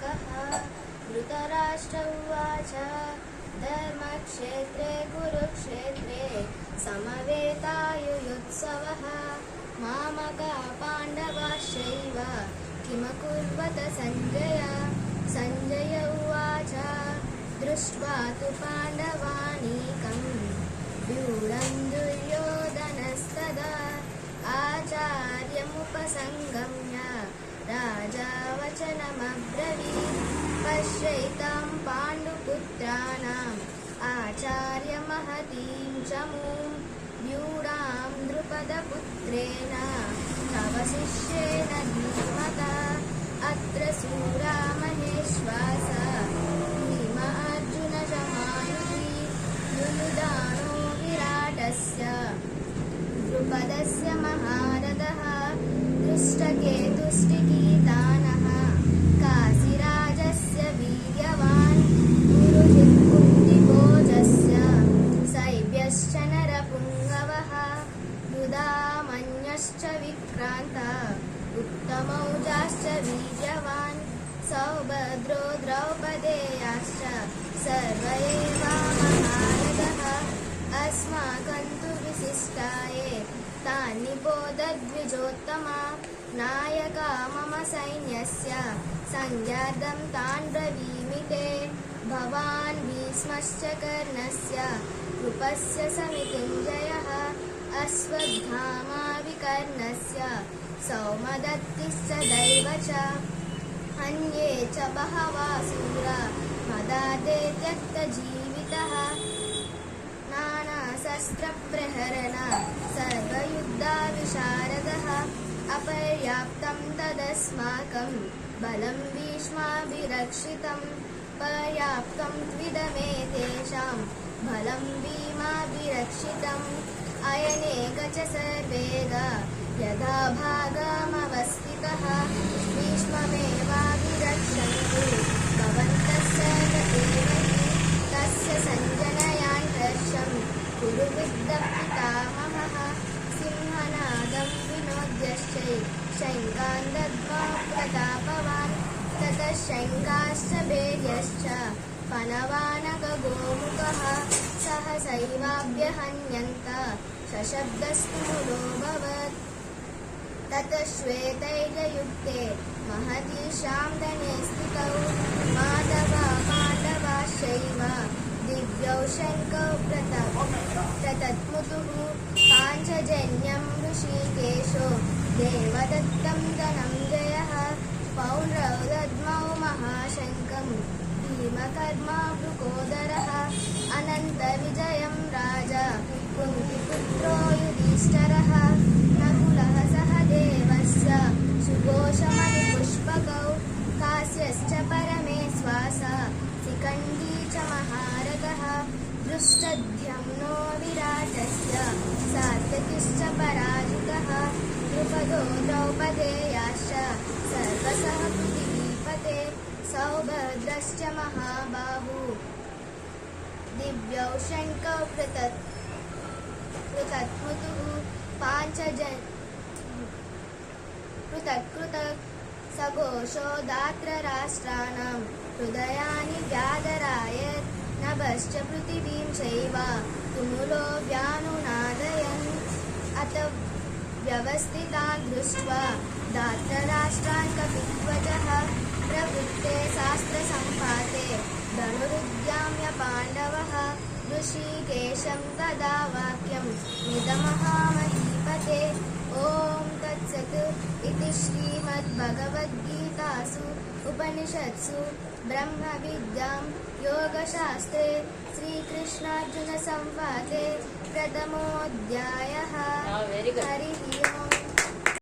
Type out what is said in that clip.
श्लोकः। धृतराष्ट्र उवाच धर्मक्षेत्रे कुरुक्षेत्रे समवेतायुयुत्सवः मामका पाण्डवाश्चैव किमकुर्वत सञ्जय। सञ्जय उवाच दृष्ट्वा तु पाण्डवानीकं व्यूढं दुर्योधनस्तदा आचार्यमुपसङ्गम्य राजा वचनमब्रवीत् पश्यैतां पाण्डुपुत्राणाम् आचार्यमहतीं चमूं व्यूढां द्रुपदपुत्रेण तव शिष्येण धीमता अत्र शूरा महेश्वास भीम अर्जुनजमायुधि युयुधानो विराटस्य द्रुपदस्य महारथः दृष्टकेतुष्टिकीतानः काशीराजस्य वीर्यवान् गुरुजित्कुन्तिभोजस्य शैब्यश्च नरपुङ्गवः युधामन्यश्च विक्रान्ता उत्तमौजाश्च वीर्यवान् सौभद्रो द्रौपदेयाश्च सर्व एवामहारथः अस्माकं तु विशिष्टाये तान्निबोधद्विजोत्तमा नायका मम सैन्यस्य संज्ञार्थं तान् ब्रवीमि ते भवान् भीष्मश्च कर्णस्य कृपस्य समितिञ्जयः अश्वत्थामा विकर्णस्य सौमदत्तिश्च दैव च अन्ये च बहवः शूरा मदाते त्यक्तजीवितः नानाशस्त्रप्रहरण सर्वयुद्धाविशारदः अपर्याप्तं तदस्माकं बलं भीष्माभिरक्षितं पर्याप्तं त्विदमेतेषां बलं भीमाभिरक्षितम् अयनेक च सर्वेग यथा भागमवस्थितः भीष्ममेवाभिरक्षन्तु भवन्तः सर्व एव हि तस्य सञ्जनयान्त्रशं कुरु विद्यपितामहः सिंहनादं विनोद्यश्चै शङ्कान् दद्मो प्रतापवान् ततः शङ्काश्च भैर्यश्च पनवानकगोमुखः सहसैवाभ्यहन्यन्त सशब्दस्तु मुलोऽभवत् ततः श्वेतैर्युक्ते महतीशां धने स्थितौ माधवा पाण्डवाश्चैव दिव्यौ शङ्कौ प्रतत्मुतुः पाञ्चजन्यं ऋषिकेशो देवदत्तं धनञ्जयः पौण्ड्रौ दद्मौ महाशङ्कं भीमकर्मा वृकोदरः अनन्तविजयं राजा कुन्तिपुत्रो युधिष्ठिरः नकुलः सहदेवस्य सुघोषमणिपुष्पकौ काश्यश्च परमेश्वास शिखण्डी च महारथः दृष्टद्युम्नो विराटस्य सात्यकिश्च पराजितः द्रुपदो द्रौपदेयाश्च सर्वशः पृथिवीपते सौभद्रश्च महाबाहु दिव्यौ शङ्कौ पृथक्मुतुः पृथक् सघोषो दात्रराष्ट्राणां हृदयानि व्याधरायत् नभश्च पृथिवीं चैव तुमुलो व्यानुनादयन् अथ व्यवस्थितान् दृष्ट्वा दात्रराष्ट्रान् कपिध्वजः प्रवृत्ते शास्त्रसम्पाते धनुरुद्यम्य पाण्डवः ऋषिकेशं तदा वाक्यं निदमहामहीपते ॐ तत्सत् इति श्रीमद्भगवद्गीतासु उपनिषत्सु ब्रह्मविद्यां योगशास्त्रे श्रीकृष्णार्जुनसंवादे प्रथमोऽध्यायः। हरिः ओम्।